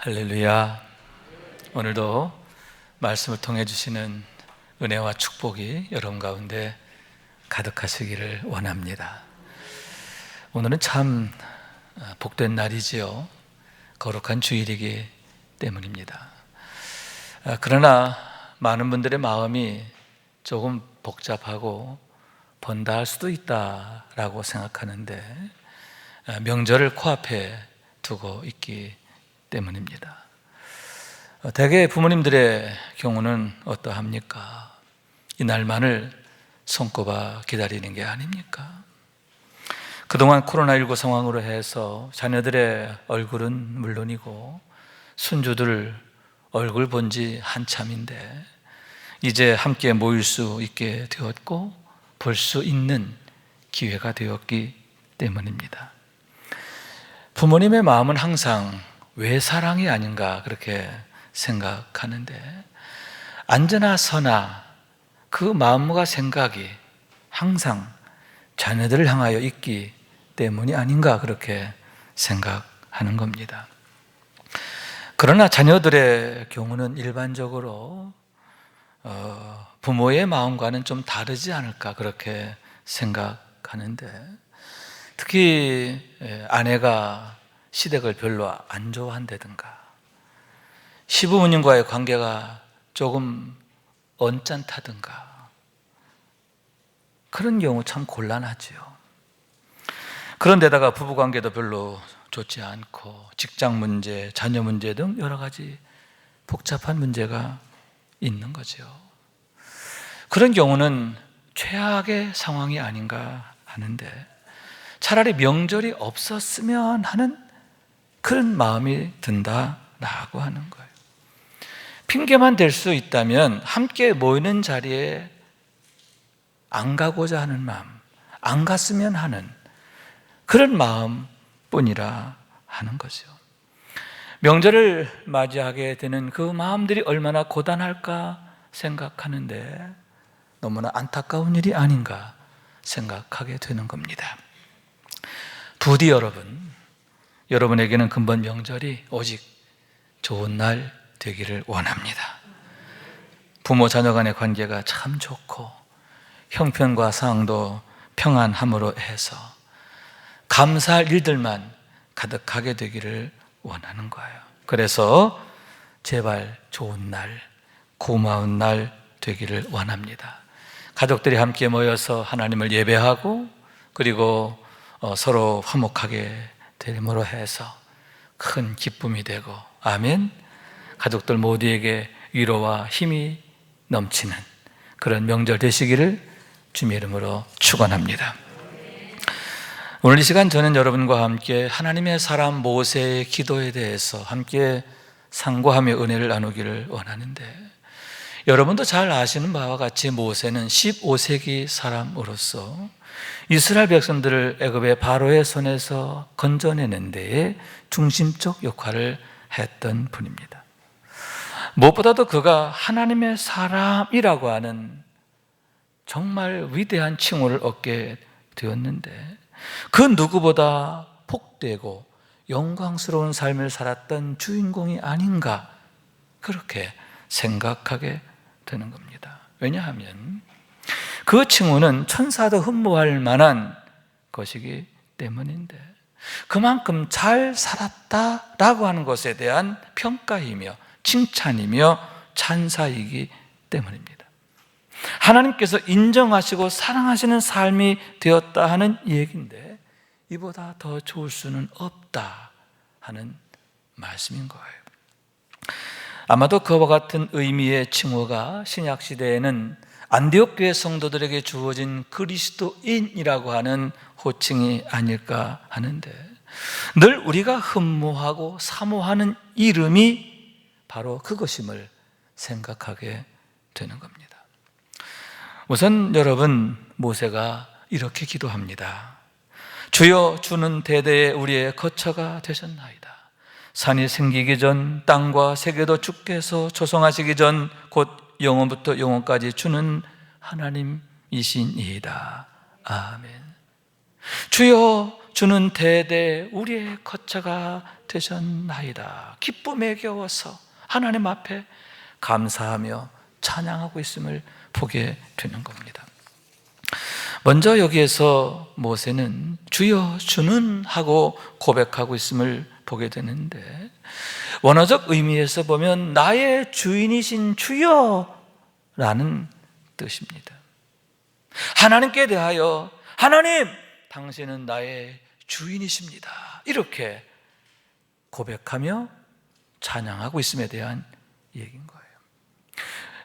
할렐루야. 오늘도 말씀을 통해 주시는 은혜와 축복이 여러분 가운데 가득하시기를 원합니다. 오늘은 참 복된 날이지요. 거룩한 주일이기 때문입니다. 그러나 많은 분들의 마음이 조금 복잡하고 번다할 수도 있다라고 생각하는데 명절을 코앞에 두고 있기 때문입니다. 대개 부모님들의 경우는 어떠합니까? 이날만을 손꼽아 기다리는 게 아닙니까? 그동안 코로나19 상황으로 해서 자녀들의 얼굴은 물론이고 손주들 얼굴 본 지 한참인데 이제 함께 모일 수 있게 되었고 볼 수 있는 기회가 되었기 때문입니다. 부모님의 마음은 항상 외사랑이 아닌가 그렇게 생각하는데 언제나 서나 그 마음과 생각이 항상 자녀들을 향하여 있기 때문이 아닌가 그렇게 생각하는 겁니다. 그러나 자녀들의 경우는 일반적으로 부모의 마음과는 좀 다르지 않을까 그렇게 생각하는데 특히 아내가 시댁을 별로 안 좋아한다든가 시부모님과의 관계가 조금 언짢다든가 그런 경우 참 곤란하지요. 그런데다가 부부관계도 별로 좋지 않고 직장 문제, 자녀 문제 등 여러 가지 복잡한 문제가 있는 거죠. 그런 경우는 최악의 상황이 아닌가 하는데 차라리 명절이 없었으면 하는 그런 마음이 든다라고 하는 거예요. 핑계만 댈 수 있다면 함께 모이는 자리에 안 가고자 하는 마음, 안 갔으면 하는 그런 마음뿐이라 하는 거죠. 명절을 맞이하게 되는 그 마음들이 얼마나 고단할까 생각하는데 너무나 안타까운 일이 아닌가 생각하게 되는 겁니다. 부디 여러분에게는 금번 명절이 오직 좋은 날 되기를 원합니다. 부모 자녀 간의 관계가 참 좋고 형편과 상황도 평안함으로 해서 감사할 일들만 가득하게 되기를 원하는 거예요. 그래서 제발 좋은 날, 고마운 날 되기를 원합니다. 가족들이 함께 모여서 하나님을 예배하고 그리고 서로 화목하게 됨으로 해서 큰 기쁨이 되고 아멘. 가족들 모두에게 위로와 힘이 넘치는 그런 명절 되시기를 주님의 이름으로 축원합니다. 오늘 이 시간 저는 여러분과 함께 하나님의 사람 모세의 기도에 대해서 함께 상고하며 은혜를 나누기를 원하는데 여러분도 잘 아시는 바와 같이 모세는 15세기 사람으로서 이스라엘 백성들을 애굽의 바로의 손에서 건져내는 데에 중심적 역할을 했던 분입니다. 무엇보다도 그가 하나님의 사람이라고 하는 정말 위대한 칭호를 얻게 되었는데 그 누구보다 복되고 영광스러운 삶을 살았던 주인공이 아닌가 그렇게 생각하게 되는 겁니다. 왜냐하면 그 칭호는 천사도 흠모할 만한 것이기 때문인데 그만큼 잘 살았다라고 하는 것에 대한 평가이며 칭찬이며 찬사이기 때문입니다. 하나님께서 인정하시고 사랑하시는 삶이 되었다 하는 얘기인데 이보다 더 좋을 수는 없다 하는 말씀인 거예요. 아마도 그와 같은 의미의 칭호가 신약시대에는 안디옥 교회 성도들에게 주어진 그리스도인이라고 하는 호칭이 아닐까 하는데 늘 우리가 흠모하고 사모하는 이름이 바로 그것임을 생각하게 되는 겁니다. 우선 여러분 모세가 이렇게 기도합니다. 주여 주는 대대에 우리의 거처가 되셨나이다. 산이 생기기 전 땅과 세계도 주께서 조성하시기 전 곧 영원부터 영원까지 주는 하나님이시니이다. 아멘. 주여 주는 대대 우리의 거처가 되셨나이다. 기쁨에 겨워서 하나님 앞에 감사하며 찬양하고 있음을 보게 되는 겁니다. 먼저 여기에서 모세는 주여 주는 하고 고백하고 있음을 보게 되는데, 원어적 의미에서 보면 나의 주인이신 주여라는 뜻입니다. 하나님께 대하여 하나님 당신은 나의 주인이십니다, 이렇게 고백하며 찬양하고 있음에 대한 얘기인 거예요.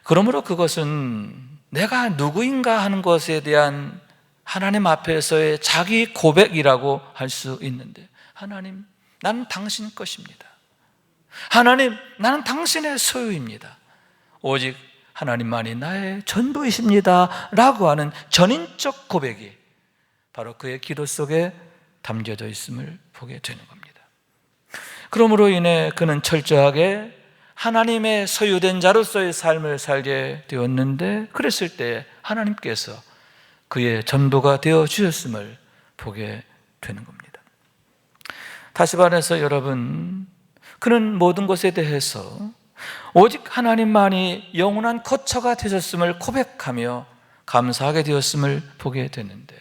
그러므로 그것은 내가 누구인가 하는 것에 대한 하나님 앞에서의 자기 고백이라고 할 수 있는데, 하나님 나는 당신 것입니다. 하나님 나는 당신의 소유입니다. 오직 하나님만이 나의 전부이십니다 라고 하는 전인적 고백이 바로 그의 기도 속에 담겨져 있음을 보게 되는 겁니다. 그러므로 인해 그는 철저하게 하나님의 소유된 자로서의 삶을 살게 되었는데, 그랬을 때 하나님께서 그의 전부가 되어 주셨음을 보게 되는 겁니다. 다시 말해서 여러분, 그는 모든 것에 대해서 오직 하나님만이 영원한 거처가 되셨음을 고백하며 감사하게 되었음을 보게 되는데,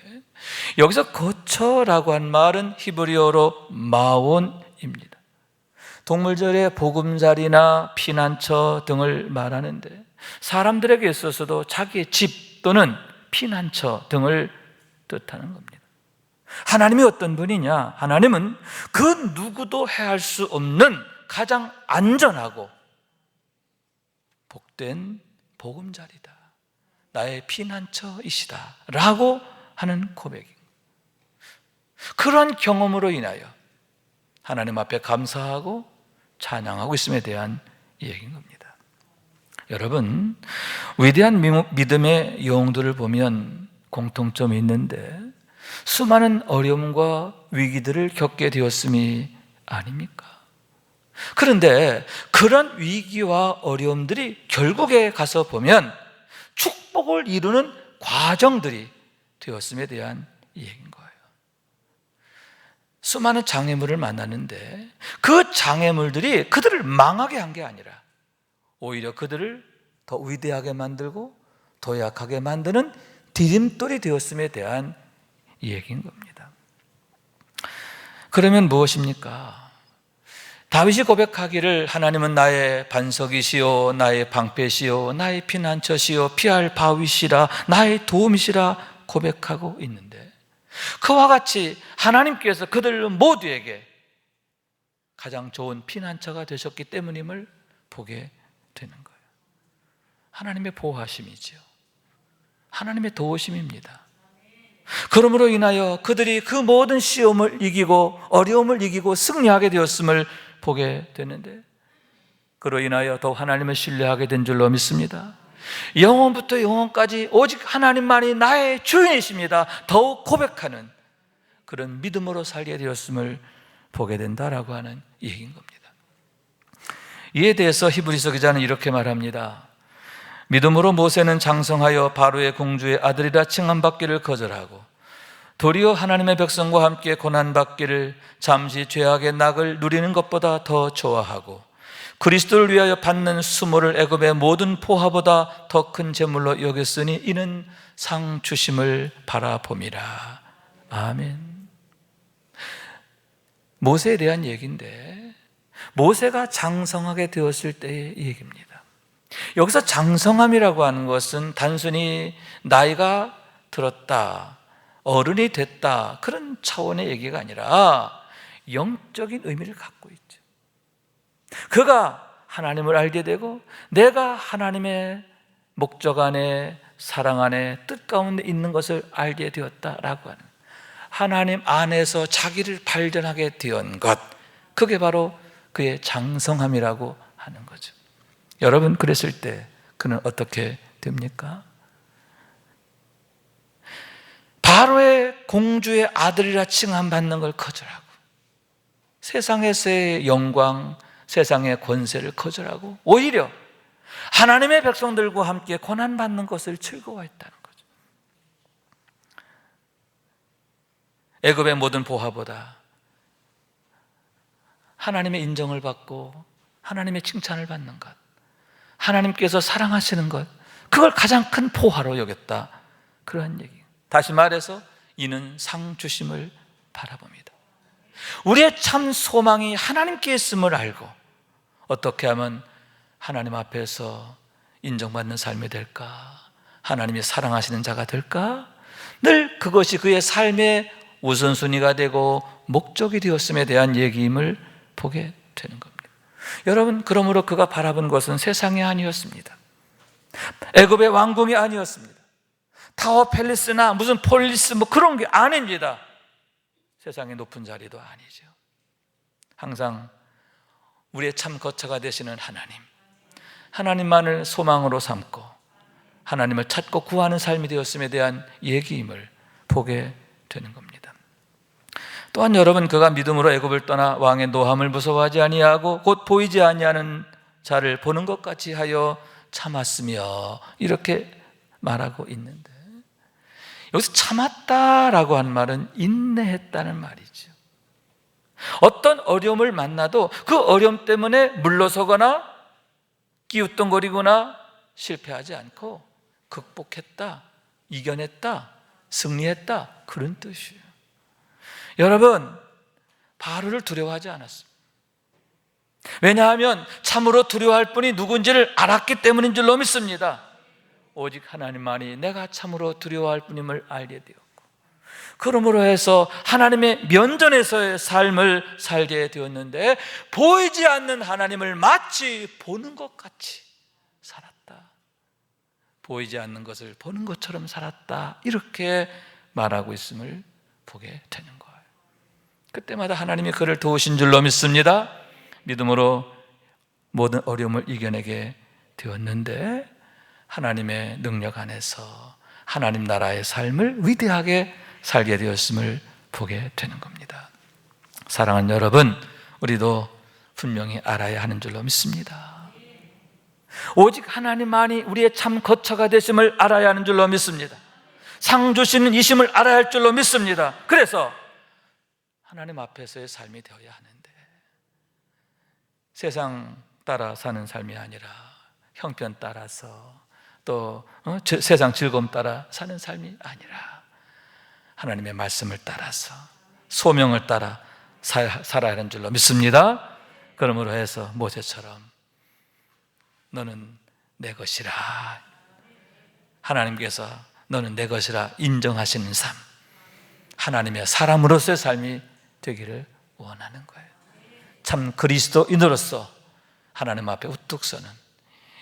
여기서 거처라고 한 말은 히브리어로 마온입니다. 동물절의 보금자리나 피난처 등을 말하는데, 사람들에게 있어서도 자기의 집 또는 피난처 등을 뜻하는 겁니다. 하나님이 어떤 분이냐? 하나님은 그 누구도 해할 수 없는 가장 안전하고 복된 보금자리다, 나의 피난처이시다 라고 하는 고백입니다. 그러한 경험으로 인하여 하나님 앞에 감사하고 찬양하고 있음에 대한 얘기인 겁니다. 여러분, 위대한 믿음의 영웅들을 보면 공통점이 있는데, 수많은 어려움과 위기들을 겪게 되었음이 아닙니까? 그런데 그런 위기와 어려움들이 결국에 가서 보면 축복을 이루는 과정들이 되었음에 대한 얘기인 거예요. 수많은 장애물을 만났는데 그 장애물들이 그들을 망하게 한 게 아니라 오히려 그들을 더 위대하게 만들고 더 약하게 만드는 디딤돌이 되었음에 대한 얘기인 겁니다. 그러면 무엇입니까? 다윗이 고백하기를 하나님은 나의 반석이시요 나의 방패시요 나의 피난처시요 피할 바위시라 나의 도움이시라 고백하고 있는데, 그와 같이 하나님께서 그들 모두에게 가장 좋은 피난처가 되셨기 때문임을 보게 되는 거예요. 하나님의 보호하심이죠. 하나님의 도우심입니다. 그러므로 인하여 그들이 그 모든 시험을 이기고 어려움을 이기고 승리하게 되었음을 보게 되는데, 그로 인하여 더욱 하나님을 신뢰하게 된 줄로 믿습니다. 영원부터 영원까지 오직 하나님만이 나의 주인이십니다 더욱 고백하는 그런 믿음으로 살게 되었음을 보게 된다라고 하는 얘기인 겁니다. 이에 대해서 히브리서 기자는 이렇게 말합니다. 믿음으로 모세는 장성하여 바로의 공주의 아들이라 칭함받기를 거절하고 도리어 하나님의 백성과 함께 고난받기를 잠시 죄악의 낙을 누리는 것보다 더 좋아하고 그리스도를 위하여 받는 수모를 애굽의 모든 포화보다 더 큰 재물로 여겼으니 이는 상 주심을 바라봄이라. 아멘. 모세에 대한 얘기인데, 모세가 장성하게 되었을 때의 얘기입니다. 여기서 장성함이라고 하는 것은 단순히 나이가 들었다, 어른이 됐다 그런 차원의 얘기가 아니라 영적인 의미를 갖고 있죠. 그가 하나님을 알게 되고 내가 하나님의 목적 안에 사랑 안에 뜻 가운데 있는 것을 알게 되었다라고 하는, 하나님 안에서 자기를 발견하게 된 것, 그게 바로 그의 장성함이라고 하는 거죠. 여러분, 그랬을 때 그는 어떻게 됩니까? 바로의 공주의 아들이라 칭함받는 걸 거절하고 세상에서의 영광, 세상의 권세를 거절하고 오히려 하나님의 백성들과 함께 고난받는 것을 즐거워했다는 거죠. 애굽의 모든 보화보다 하나님의 인정을 받고 하나님의 칭찬을 받는 것, 하나님께서 사랑하시는 것, 그걸 가장 큰 보화로 여겼다. 그러한 얘기. 다시 말해서 이는 상 주심을 바라봅니다. 우리의 참 소망이 하나님께 있음을 알고 어떻게 하면 하나님 앞에서 인정받는 삶이 될까? 하나님이 사랑하시는 자가 될까? 늘 그것이 그의 삶의 우선순위가 되고 목적이 되었음에 대한 얘기임을 보게 되는 겁니다. 여러분, 그러므로 그가 바라본 것은 세상이 아니었습니다. 애굽의 왕궁이 아니었습니다. 타워 팰리스나 무슨 폴리스 그런 게 아닙니다. 세상의 높은 자리도 아니죠. 항상 우리의 참 거처가 되시는 하나님만을 소망으로 삼고 하나님을 찾고 구하는 삶이 되었음에 대한 얘기임을 보게 되는 겁니다. 또한 여러분, 그가 믿음으로 애굽을 떠나 왕의 노함을 무서워하지 아니하고 곧 보이지 아니하는 자를 보는 것 같이 하여 참았으며, 이렇게 말하고 있는데, 여기서 참았다라고 한 말은 인내했다는 말이죠. 어떤 어려움을 만나도 그 어려움 때문에 물러서거나 끼우뚱거리거나 실패하지 않고 극복했다, 이겨냈다, 승리했다, 그런 뜻이에요. 여러분, 바로를 두려워하지 않았습니다. 왜냐하면 참으로 두려워할 분이 누군지를 알았기 때문인 줄로 믿습니다. 오직 하나님만이 내가 참으로 두려워할 분임을 알게 되었고, 그러므로 해서 하나님의 면전에서의 삶을 살게 되었는데, 보이지 않는 하나님을 마치 보는 것 같이 살았다, 보이지 않는 것을 보는 것처럼 살았다, 이렇게 말하고 있음을 보게 되는 거예요. 그때마다 하나님이 그를 도우신 줄로 믿습니다. 믿음으로 모든 어려움을 이겨내게 되었는데, 하나님의 능력 안에서 하나님 나라의 삶을 위대하게 살게 되었음을 보게 되는 겁니다. 사랑하는 여러분, 우리도 분명히 알아야 하는 줄로 믿습니다. 오직 하나님만이 우리의 참 거처가 되심을 알아야 하는 줄로 믿습니다. 상 주시는 이심을 알아야 할 줄로 믿습니다. 그래서 하나님 앞에서의 삶이 되어야 하는데, 세상 따라 사는 삶이 아니라 형편 따라서 또 세상 즐거움 따라 사는 삶이 아니라 하나님의 말씀을 따라서 소명을 따라 살아야 하는 줄로 믿습니다. 그러므로 해서 모세처럼 너는 내 것이라, 하나님께서 너는 내 것이라 인정하시는 삶, 하나님의 사람으로서의 삶이 되기를 원하는 거예요. 참 그리스도인으로서 하나님 앞에 우뚝 서는,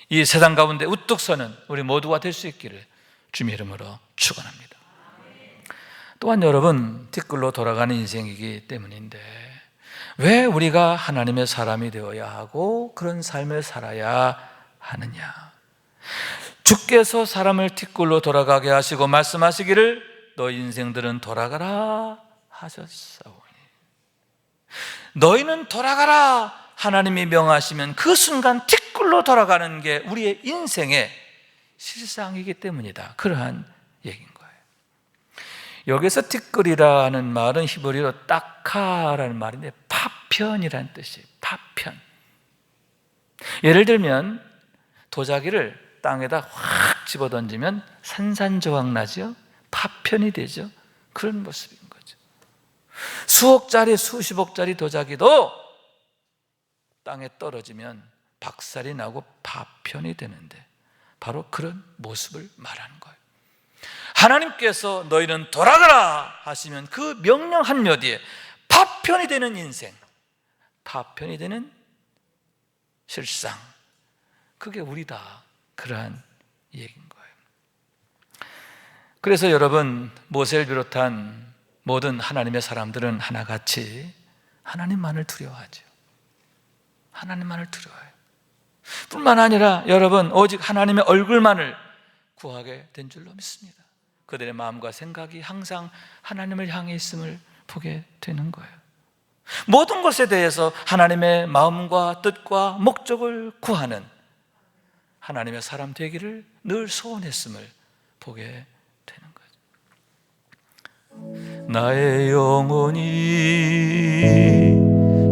이 세상 가운데 우뚝 서는 우리 모두가 될 수 있기를 주님의 이름으로 축원합니다. 또한 여러분, 뒷글로 돌아가는 인생이기 때문인데, 왜 우리가 하나님의 사람이 되어야 하고 그런 삶을 살아야 하느냐? 주께서 사람을 뒷글로 돌아가게 하시고 말씀하시기를 너 인생들은 돌아가라 하셨사오니, 너희는 돌아가라 하나님이 명하시면 그 순간 뒷글로 돌아가는 게 우리의 인생의 실상이기 때문이다, 그러한 얘기인 거예요. 여기서 뒷글이라는 말은 히브리어로 따카라는 말인데 파편이라는 뜻이에요. 파편. 예를 들면 도자기를 땅에다 확 집어던지면 산산조각 나죠? 파편이 되죠? 그런 모습인 거죠. 수억짜리 수십억짜리 도자기도 땅에 떨어지면 박살이 나고 파편이 되는데, 바로 그런 모습을 말하는 거예요. 하나님께서 너희는 돌아가라 하시면 그 명령 한마디에 파편이 되는 인생, 파편이 되는 실상, 그게 우리다, 그러한 얘기인 거예요. 그래서 여러분, 모세를 비롯한 모든 하나님의 사람들은 하나같이 하나님만을 두려워하죠. 하나님만을 두려워해요. 뿐만 아니라 여러분, 오직 하나님의 얼굴만을 구하게 된 줄로 믿습니다. 그들의 마음과 생각이 항상 하나님을 향해 있음을 보게 되는 거예요. 모든 것에 대해서 하나님의 마음과 뜻과 목적을 구하는 하나님의 사람 되기를 늘 소원했음을 보게 되는 거죠. 나의 영혼이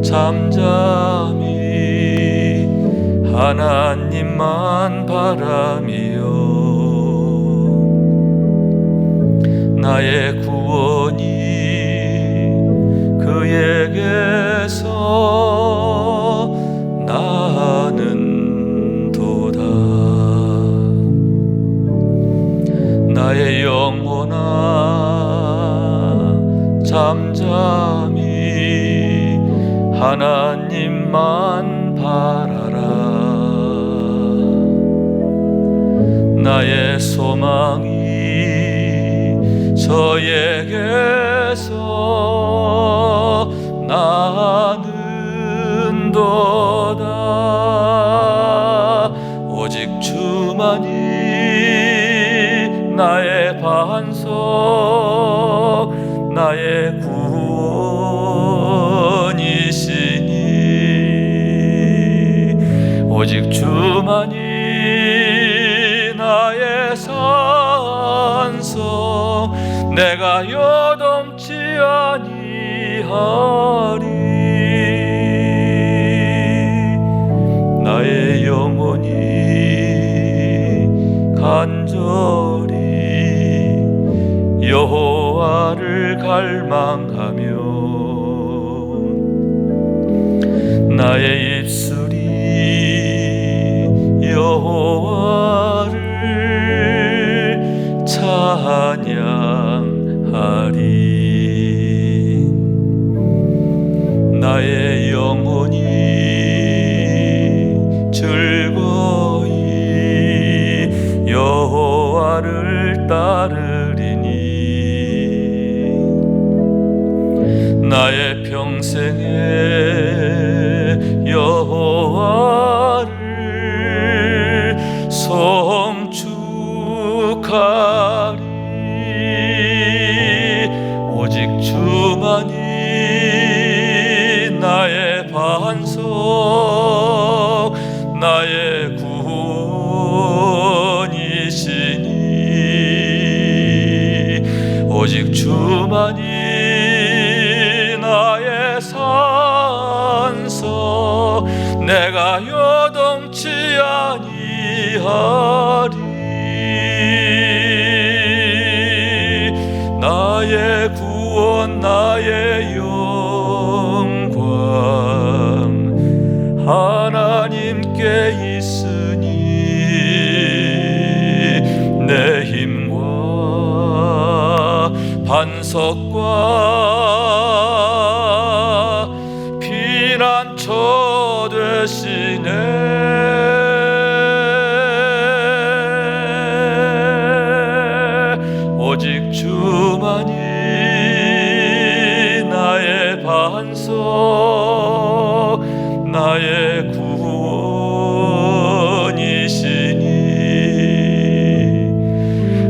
잠잠히 하나님만 바라며 나의 구원이 그에게서 나는 도다. 나의 영혼아 잠잠히 하나님만 바라라. 나의 소망이 저에게서 나는 도다. 오직 주만이 나의 반석 나의 구원이시니 오직 주만이 나의 산성 내가 요동치 아니하리. 나의 영혼이 간절히 여호와를 갈망하며 나의 입술이 여호와를 찬양하리. 나의 영혼이 즐거이 여호와를 따르리니 나의 평생에 여호와를 송축하리. 오직 주만이 나의 반석 나의 구원이시니 오직 주만이 나의 산석 내가 요동치 아니하리. 나의 구원 나의 영광 하나님께 있으니 내 힘과 반석과 피난처 되시네. 오직 주만이 나의 반석 나의 구원이시니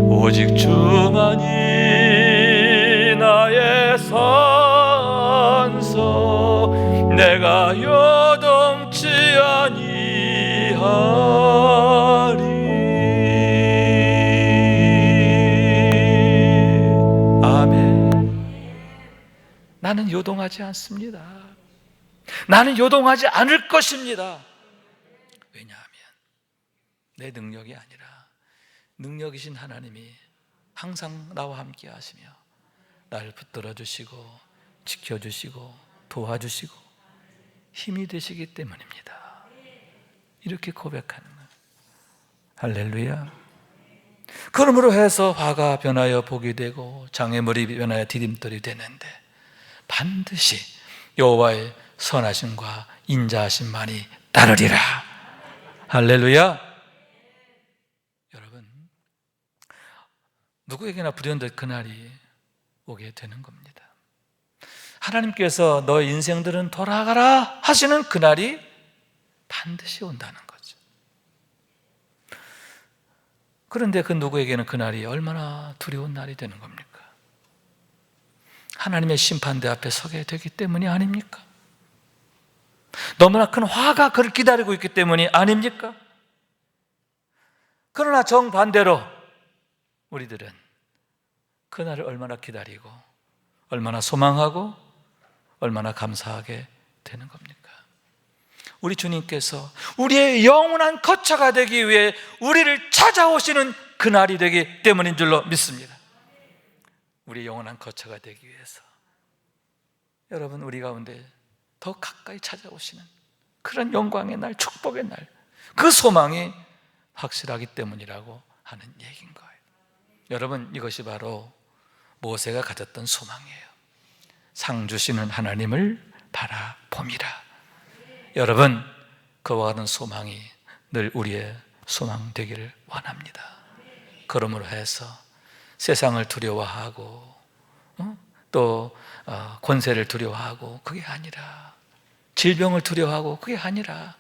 오직 주만이 나의 산석 내가 요동치 아니하리. 나는 요동하지 않습니다. 나는 요동하지 않을 것입니다. 왜냐하면 내 능력이 아니라 능력이신 하나님이 항상 나와 함께 하시며 나를 붙들어 주시고 지켜주시고 도와주시고 힘이 되시기 때문입니다. 이렇게 고백하는 거예요. 할렐루야. 그러므로 해서 화가 변하여 복이 되고 장애물이 변하여 디딤돌이 되는데 반드시 여호와의 선하심과 인자하심만이 따르리라. 할렐루야. 여러분, 누구에게나 불현듯 그날이 오게 되는 겁니다. 하나님께서 너의 인생들은 돌아가라 하시는 그날이 반드시 온다는 거죠. 그런데 그 누구에게는 그날이 얼마나 두려운 날이 되는 겁니까? 하나님의 심판대 앞에 서게 되기 때문이 아닙니까? 너무나 큰 화가 그를 기다리고 있기 때문이 아닙니까? 그러나 정반대로 우리들은 그날을 얼마나 기다리고 얼마나 소망하고 얼마나 감사하게 되는 겁니까? 우리 주님께서 우리의 영원한 거처가 되기 위해 우리를 찾아오시는 그날이 되기 때문인 줄로 믿습니다. 우리의 영원한 거처가 되기 위해서 여러분, 우리 가운데 더 가까이 찾아오시는 그런 영광의 날, 축복의 날, 그 소망이 확실하기 때문이라고 하는 얘기인 거예요. 여러분, 이것이 바로 모세가 가졌던 소망이에요. 상 주시는 하나님을 바라봄이라. 여러분, 그와 같은 소망이 늘 우리의 소망 되기를 원합니다. 그러므로 해서 세상을 두려워하고 또 권세를 두려워하고 그게 아니라, 질병을 두려워하고 그게 아니라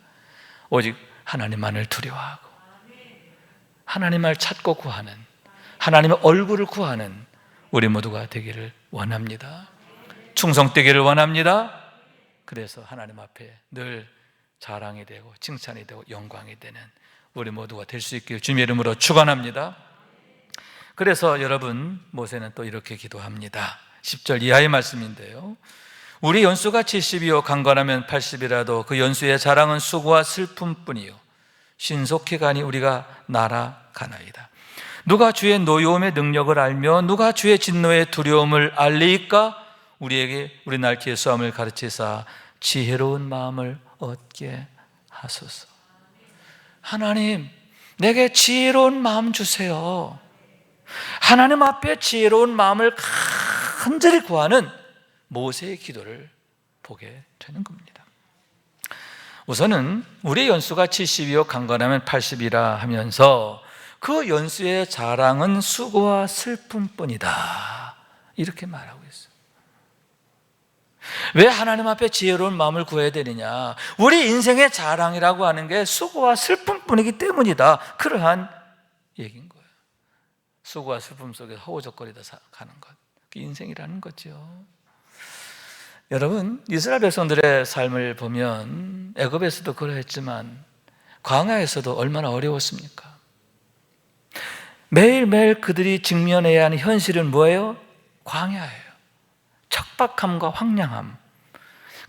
오직 하나님만을 두려워하고 하나님을 찾고 구하는, 하나님의 얼굴을 구하는 우리 모두가 되기를 원합니다. 충성되기를 원합니다. 그래서 하나님 앞에 늘 자랑이 되고 칭찬이 되고 영광이 되는 우리 모두가 될 수 있기를 주님의 이름으로 축원합니다. 그래서 여러분, 모세는 또 이렇게 기도합니다. 10절 이하의 말씀인데요, 우리 연수가 70이요 강건하면 80이라도 그 연수의 자랑은 수고와 슬픔뿐이요 신속히 가니 우리가 날아가나이다. 누가 주의 노여움의 능력을 알며 누가 주의 진노의 두려움을 알리이까? 우리에게 우리 날개의 싸움을 가르치사 지혜로운 마음을 얻게 하소서. 하나님, 내게 지혜로운 마음 주세요. 하나님 앞에 지혜로운 마음을 간절히 구하는 모세의 기도를 보게 되는 겁니다. 우선은 우리 연수가 70이요 강건하면 80이라 하면서 그 연수의 자랑은 수고와 슬픔뿐이다, 이렇게 말하고 있어요. 왜 하나님 앞에 지혜로운 마음을 구해야 되느냐? 우리 인생의 자랑이라고 하는 게 수고와 슬픔뿐이기 때문이다, 그러한 얘기인 거예요. 수고와 슬픔 속에서 허우적거리다 가는 것, 그게 인생이라는 거죠. 여러분, 이스라엘 백성들의 삶을 보면 애굽에서도 그러했지만 광야에서도 얼마나 어려웠습니까? 매일매일 그들이 직면해야 하는 현실은 뭐예요? 광야예요. 척박함과 황량함,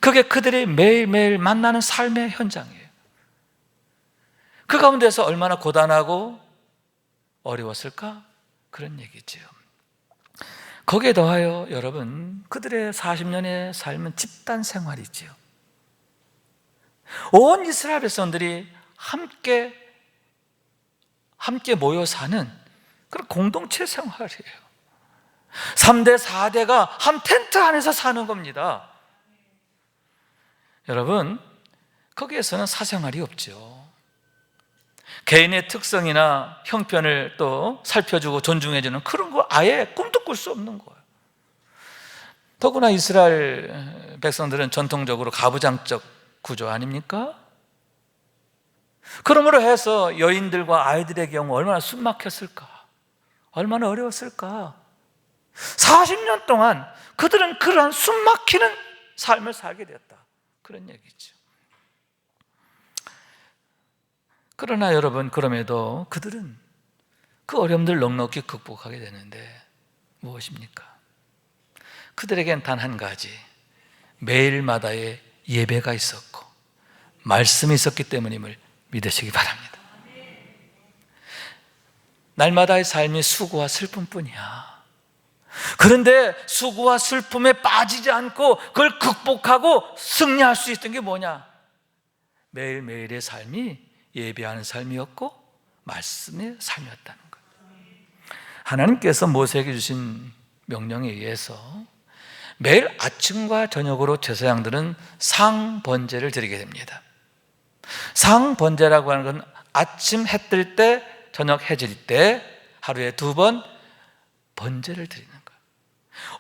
그게 그들이 매일매일 만나는 삶의 현장이에요. 그 가운데서 얼마나 고단하고 어려웠을까? 그런 얘기죠. 거기에 더하여 여러분, 그들의 40년의 삶은 집단 생활이지요. 온 이스라엘 백성들이 함께 모여 사는 그런 공동체 생활이에요. 3대, 4대가 한 텐트 안에서 사는 겁니다. 여러분, 거기에서는 사생활이 없죠. 개인의 특성이나 형편을 또 살펴주고 존중해주는 그런 거 아예 꿈도 꿀 수 없는 거예요. 더구나 이스라엘 백성들은 전통적으로 가부장적 구조 아닙니까? 그러므로 해서 여인들과 아이들의 경우 얼마나 숨막혔을까, 얼마나 어려웠을까. 40년 동안 그들은 그러한 숨막히는 삶을 살게 되었다, 그런 얘기죠. 그러나 여러분, 그럼에도 그들은 그 어려움들 넉넉히 극복하게 되는데 무엇입니까? 그들에겐 단 한 가지, 매일마다의 예배가 있었고 말씀이 있었기 때문임을 믿으시기 바랍니다. 날마다의 삶이 수고와 슬픔뿐이야. 그런데 수고와 슬픔에 빠지지 않고 그걸 극복하고 승리할 수 있던 게 뭐냐? 매일매일의 삶이 예배하는 삶이었고 말씀의 삶이었다는 거예요. 하나님께서 모세에게 주신 명령에 의해서 매일 아침과 저녁으로 제사장들은 상번제를 드리게 됩니다. 상번제라고 하는 건 아침 해 뜰 때, 저녁 해질 때 하루에 2번 번제를 드리는 거예요.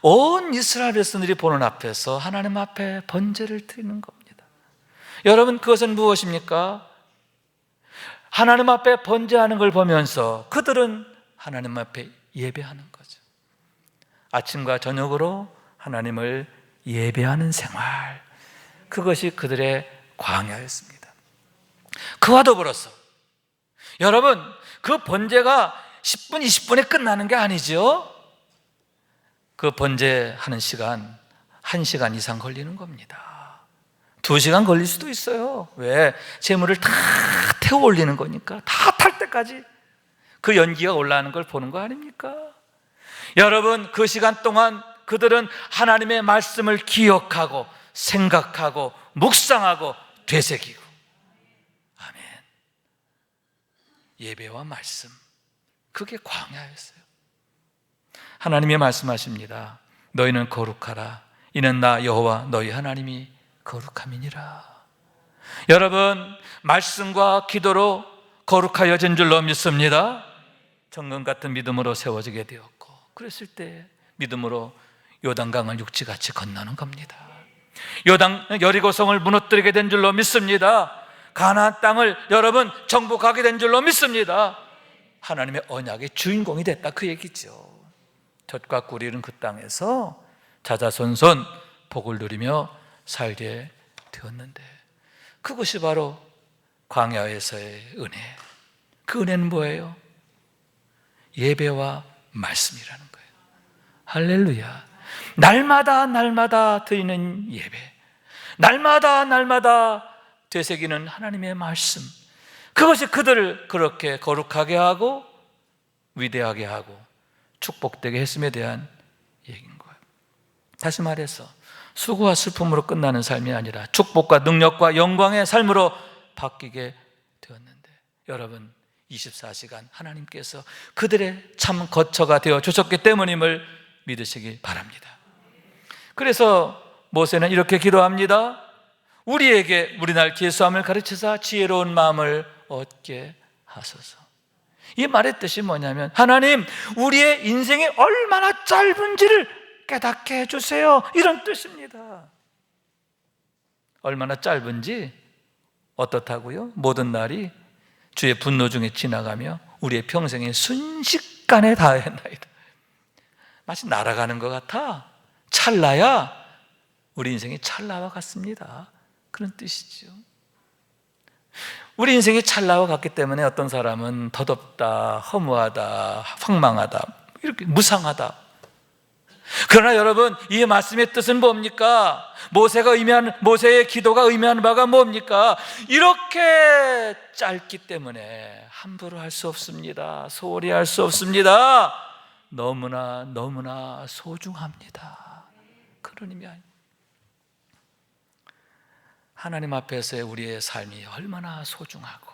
온 이스라엘 백성들이 보는 앞에서 하나님 앞에 번제를 드리는 겁니다. 여러분, 그것은 무엇입니까? 하나님 앞에 번제하는 걸 보면서 그들은 하나님 앞에 예배하는 거죠. 아침과 저녁으로 하나님을 예배하는 생활, 그것이 그들의 광야였습니다. 그와 더불어서 여러분, 그 번제가 10분, 20분에 끝나는 게 아니죠. 그 번제하는 시간 1시간 이상 걸리는 겁니다. 2시간 걸릴 수도 있어요. 왜? 재물을 다 태워 올리는 거니까. 다 탈 때까지 그 연기가 올라가는 걸 보는 거 아닙니까? 여러분, 그 시간 동안 그들은 하나님의 말씀을 기억하고 생각하고 묵상하고 되새기고. 아멘. 예배와 말씀, 그게 광야였어요. 하나님이 말씀하십니다. 너희는 거룩하라. 이는 나 여호와 너희 하나님이 거룩함이니라. 여러분, 말씀과 기도로 거룩하여진 줄로 믿습니다. 정금 같은 믿음으로 세워지게 되었고, 그랬을 때 믿음으로 요단강을 육지같이 건너는 겁니다. 여리고성을 무너뜨리게 된 줄로 믿습니다. 가나안 땅을 여러분 정복하게 된 줄로 믿습니다. 하나님의 언약의 주인공이 됐다, 그 얘기죠. 젖과 꿀 이른 그 땅에서 자자손손 복을 누리며 살게 되었는데, 그것이 바로 광야에서의 은혜. 그 은혜는 뭐예요? 예배와 말씀이라는 거예요. 할렐루야. 날마다 드리는 예배, 날마다 되새기는 하나님의 말씀, 그것이 그들을 그렇게 거룩하게 하고 위대하게 하고 축복되게 했음에 대한 얘기인 거예요. 다시 말해서 수고와 슬픔으로 끝나는 삶이 아니라 축복과 능력과 영광의 삶으로 바뀌게 되었는데, 여러분 24시간 하나님께서 그들의 참 거처가 되어 주셨기 때문임을 믿으시기 바랍니다. 그래서 모세는 이렇게 기도합니다. 우리에게 우리날 계수함을 가르치사 지혜로운 마음을 얻게 하소서. 이 말의 뜻이 뭐냐면, 하나님, 우리의 인생이 얼마나 짧은지를 깨닫게 해주세요, 이런 뜻입니다. 얼마나 짧은지 어떻다고요? 모든 날이 주의 분노 중에 지나가며 우리의 평생이 순식간에 다했나이다. 마치 날아가는 것 같아. 찰나야 우리 인생이 찰나와 같습니다, 그런 뜻이죠. 우리 인생이 찰나와 같기 때문에 어떤 사람은 더덥다, 허무하다, 황망하다, 이렇게 무상하다. 그러나 여러분, 이 말씀의 뜻은 뭡니까? 모세의 기도가 의미하는 바가 뭡니까? 이렇게 짧기 때문에 함부로 할 수 없습니다. 소홀히 할 수 없습니다. 너무나 소중합니다. 그런 의미 아닙니다. 하나님 앞에서의 우리의 삶이 얼마나 소중하고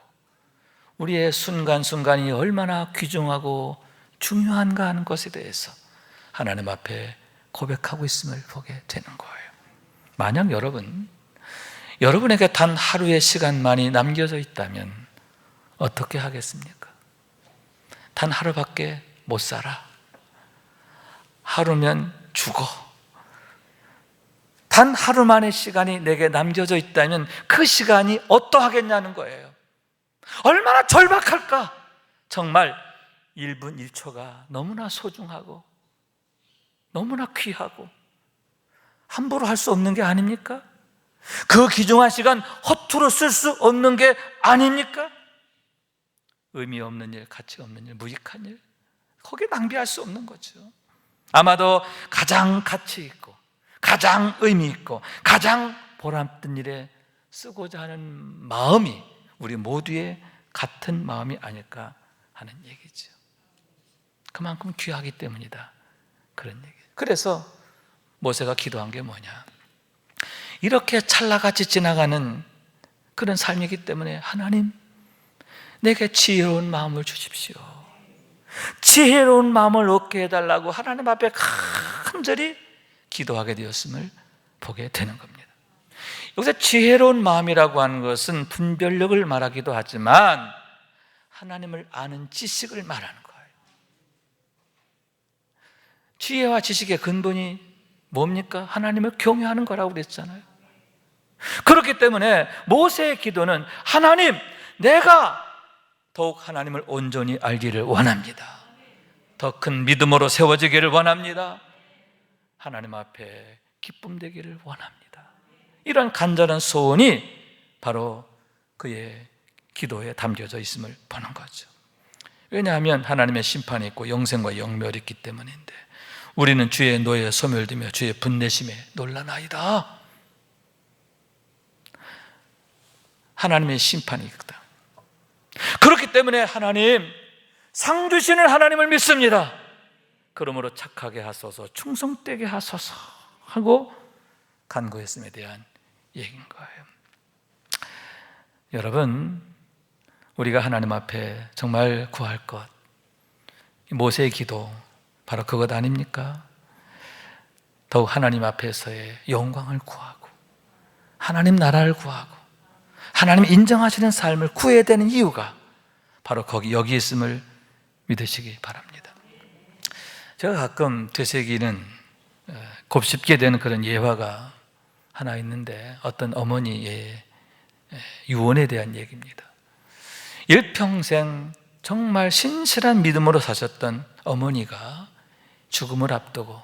우리의 순간순간이 얼마나 귀중하고 중요한가 하는 것에 대해서 하나님 앞에 고백하고 있음을 보게 되는 거예요. 만약 여러분에게 단 하루의 시간만이 남겨져 있다면 어떻게 하겠습니까? 단 하루밖에 못 살아. 하루면 죽어. 단 하루만의 시간이 내게 남겨져 있다면 그 시간이 어떠하겠냐는 거예요. 얼마나 절박할까? 정말 1분 1초가 너무나 소중하고 너무나 귀하고 함부로 할 수 없는 게 아닙니까? 그 귀중한 시간 허투루 쓸 수 없는 게 아닙니까? 의미 없는 일, 가치 없는 일, 무익한 일, 거기에 낭비할 수 없는 거죠. 아마도 가장 가치 있고 가장 의미 있고 가장 보람된 일에 쓰고자 하는 마음이 우리 모두의 같은 마음이 아닐까 하는 얘기죠. 그만큼 귀하기 때문이다, 그런 얘기. 그래서 모세가 기도한 게 뭐냐? 이렇게 찰나같이 지나가는 그런 삶이기 때문에 하나님, 내게 지혜로운 마음을 주십시오. 지혜로운 마음을 얻게 해달라고 하나님 앞에 간절히 기도하게 되었음을 보게 되는 겁니다. 여기서 지혜로운 마음이라고 하는 것은 분별력을 말하기도 하지만 하나님을 아는 지식을 말하는 거예요. 지혜와 지식의 근본이 뭡니까? 하나님을 경외하는 거라고 그랬잖아요. 그렇기 때문에 모세의 기도는 하나님, 내가 더욱 하나님을 온전히 알기를 원합니다. 더 큰 믿음으로 세워지기를 원합니다. 하나님 앞에 기쁨 되기를 원합니다. 이런 간절한 소원이 바로 그의 기도에 담겨져 있음을 보는 거죠. 왜냐하면 하나님의 심판이 있고 영생과 영멸이 있기 때문인데, 우리는 주의 노예에 소멸되며 주의 분내심에 놀라나이다. 하나님의 심판이 있다. 그렇기 때문에 하나님, 상 주시는 하나님을 믿습니다. 그러므로 착하게 하소서, 충성되게 하소서 하고 간구했음에 대한 얘기인 거예요. 여러분, 우리가 하나님 앞에 정말 구할 것, 모세의 기도 바로 그것 아닙니까? 더욱 하나님 앞에서의 영광을 구하고 하나님 나라를 구하고 하나님 인정하시는 삶을 구해야 되는 이유가 바로 여기 있음을 믿으시기 바랍니다. 제가 가끔 되새기는, 곱씹게 되는 그런 예화가 하나 있는데, 어떤 어머니의 유언에 대한 얘기입니다. 일평생 정말 신실한 믿음으로 사셨던 어머니가 죽음을 앞두고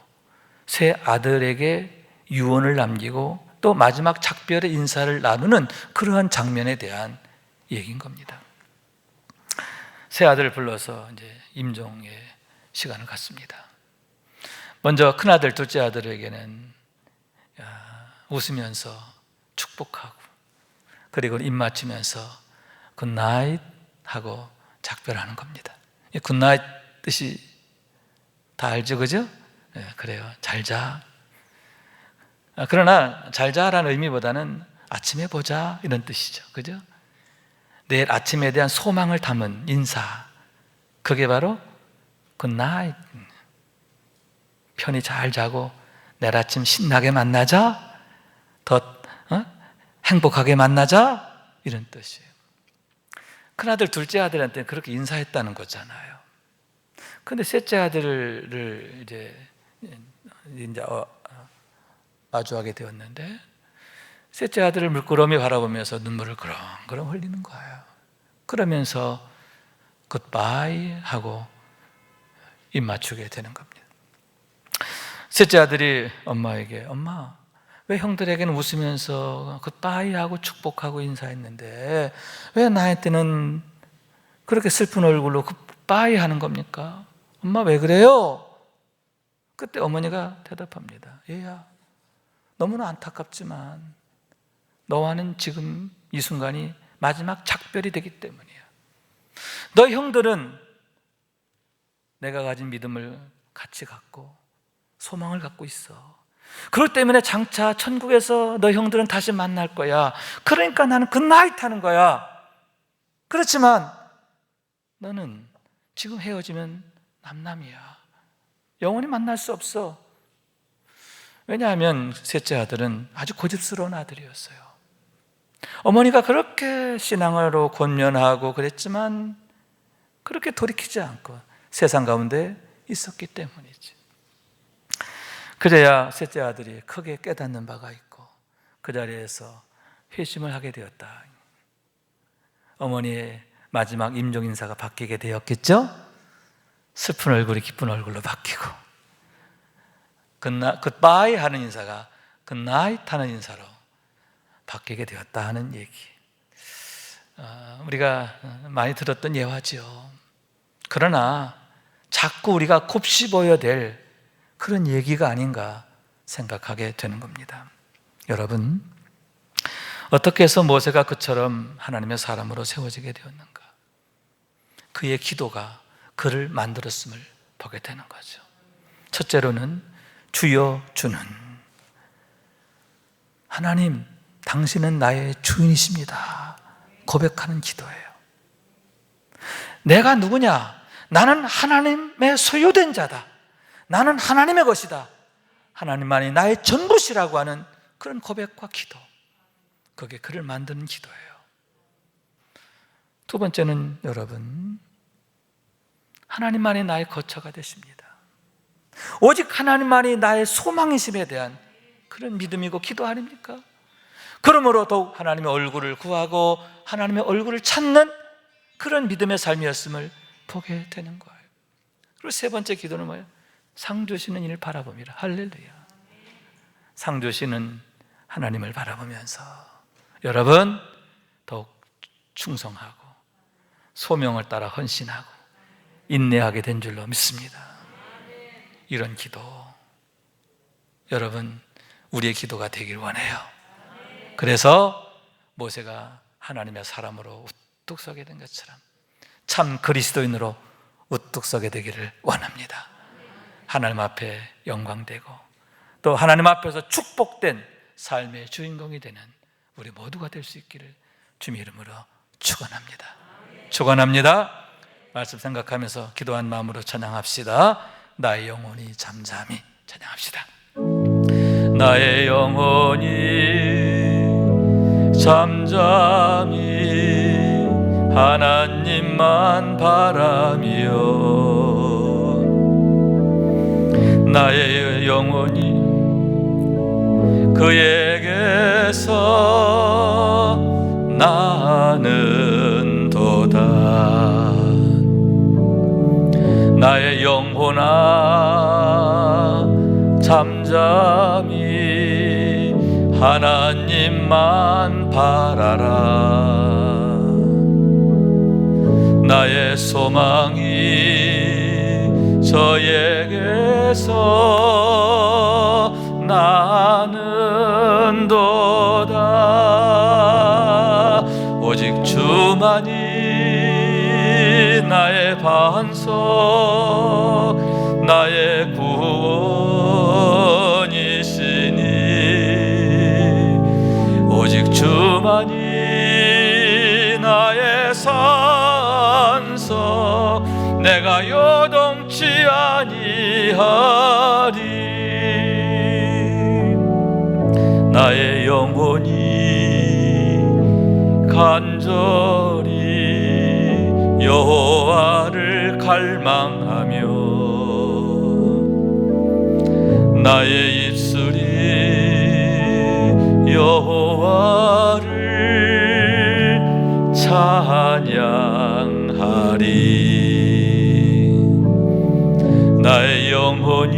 세 아들에게 유언을 남기고 또 마지막 작별의 인사를 나누는 그러한 장면에 대한 얘기인 겁니다. 세 아들을 불러서 이제 임종의 시간을 갖습니다. 먼저 큰아들, 둘째 아들에게는 웃으면서 축복하고, 그리고 입 맞추면서 굿나잇 하고 작별하는 겁니다. 굿나잇 뜻이 다 알죠, 그죠? 그래요, 잘 자. 그러나 잘 자라는 의미보다는 아침에 보자 이런 뜻이죠, 그죠? 내일 아침에 대한 소망을 담은 인사, 그게 바로 굿나잇. 편히 잘 자고 내일 아침 신나게 만나자, 더 행복하게 만나자, 이런 뜻이에요. 큰아들, 둘째 아들한테는 그렇게 인사했다는 거잖아요. 그런데 셋째 아들을 이제 마주하게 되었는데, 셋째 아들을 물끄러미 바라보면서 눈물을 그렁그렁 흘리는 거예요. 그러면서 굿바이 하고 입 맞추게 되는 겁니다. 셋째 아들이 엄마에게, 엄마, 왜 형들에게는 웃으면서 굿바이 하고 축복하고 인사했는데 왜 나한테는 그렇게 슬픈 얼굴로 굿바이 하는 겁니까? 엄마 왜 그래요? 그때 어머니가 대답합니다. 얘야, 너무나 안타깝지만 너와는 지금 이 순간이 마지막 작별이 되기 때문이야. 너 형들은 내가 가진 믿음을 같이 갖고 소망을 갖고 있어. 그렇기 때문에 장차 천국에서 너 형들은 다시 만날 거야. 그러니까 나는 굿나잇 하는 거야. 그렇지만 너는 지금 헤어지면 남남이야. 영원히 만날 수 없어. 왜냐하면 셋째 아들은 아주 고집스러운 아들이었어요. 어머니가 그렇게 신앙으로 권면하고 그랬지만 그렇게 돌이키지 않고 세상 가운데 있었기 때문이지. 그래야 셋째 아들이 크게 깨닫는 바가 있고 그 자리에서 회심을 하게 되었다. 어머니의 마지막 임종 인사가 바뀌게 되었겠죠? 슬픈 얼굴이 기쁜 얼굴로 바뀌고, 굿바이 하는 인사가 굿나잇 하는 인사로 바뀌게 되었다 하는 얘기. 우리가 많이 들었던 예화죠. 그러나 자꾸 우리가 곱씹어야 될 그런 얘기가 아닌가 생각하게 되는 겁니다. 여러분, 어떻게 해서 모세가 그처럼 하나님의 사람으로 세워지게 되었는가? 그의 기도가 그를 만들었음을 보게 되는 거죠. 첫째로는 주여 주는, 하나님 당신은 나의 주인이십니다 고백하는 기도예요. 내가 누구냐? 나는 하나님의 소유된 자다. 나는 하나님의 것이다. 하나님만이 나의 전부시라고 하는 그런 고백과 기도, 그게 그를 만드는 기도예요. 두 번째는 여러분, 하나님만이 나의 거처가 되십니다. 오직 하나님만이 나의 소망이심에 대한 그런 믿음이고 기도 아닙니까? 그러므로 더욱 하나님의 얼굴을 구하고 하나님의 얼굴을 찾는 그런 믿음의 삶이었음을 보게 되는 거예요. 그리고 세 번째 기도는 뭐예요? 상 주시는 이를 바라봅니다. 할렐루야. 상 주시는 하나님을 바라보면서 여러분 더욱 충성하고 소명을 따라 헌신하고 인내하게 된 줄로 믿습니다. 이런 기도, 여러분 우리의 기도가 되길 원해요. 그래서 모세가 하나님의 사람으로 우뚝 서게 된 것처럼 참 그리스도인으로 우뚝 서게 되기를 원합니다. 하나님 앞에 영광되고 또 하나님 앞에서 축복된 삶의 주인공이 되는 우리 모두가 될 수 있기를 주님의 이름으로 축원합니다. 축원합니다. 말씀 생각하면서 기도한 마음으로 찬양합시다. 나의 영혼이 잠잠히 찬양합시다. 나의 영혼이 잠잠히 하나님만 바라며 나의 영혼이 그에게서 나는 도다. 나의 영혼아 잠잠히 하나님만 바라라. 나의 소망이 저에게서 나는 도다. 오직 주만이 나의 반석 나의 구원이시니 오직 주만이 나의 산석 내가 요동치 아니하리. 나의 영혼이 간절히 여호와를 갈망하며 나의 입술이 여호와를 찬양하리. 나의 영혼이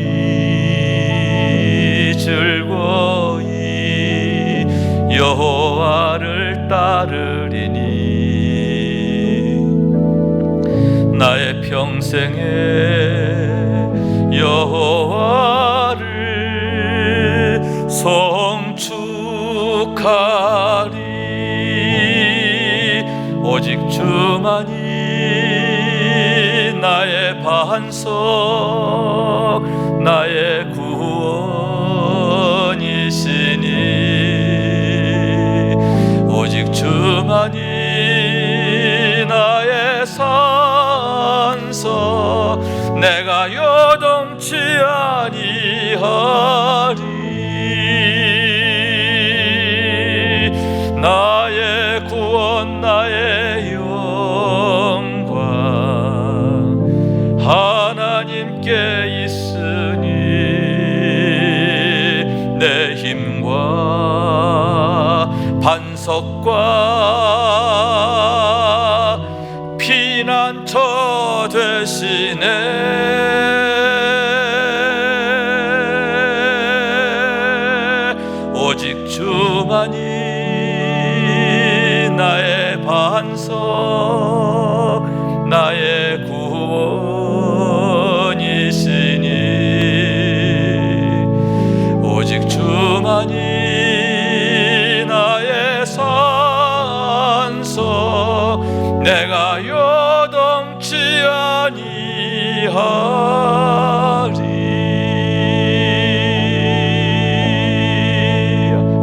즐거이 여호와를 따르리니 나의 평생에 여호와를 송축하리. 오직 주만이 나의 반석 나의 구원이시니 오직 주만이 나의 산석 내가 요동치 아니하리. 나의 구원 나의 영광 하나님께 있으니 내 힘과 반석과 피난처 되시네. 오직 주만이 나의 반석 나의 구원이시니 오직 주만이 나의 산석 내가 요동치 아니하리.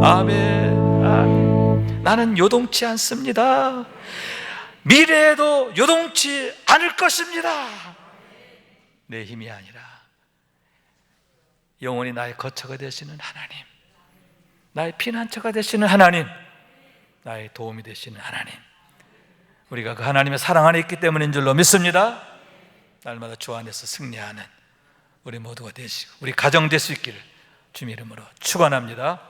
아멘. 나는 요동치 않습니다. 미래에도 요동치 않을 것입니다. 내 힘이 아니라 영원히 나의 거처가 되시는 하나님, 나의 피난처가 되시는 하나님, 나의 도움이 되시는 하나님, 우리가 그 하나님의 사랑 안에 있기 때문인 줄로 믿습니다. 날마다 주 안에서 승리하는 우리 모두가 되시고 우리 가정 될 수 있기를 주님 이름으로 축원합니다.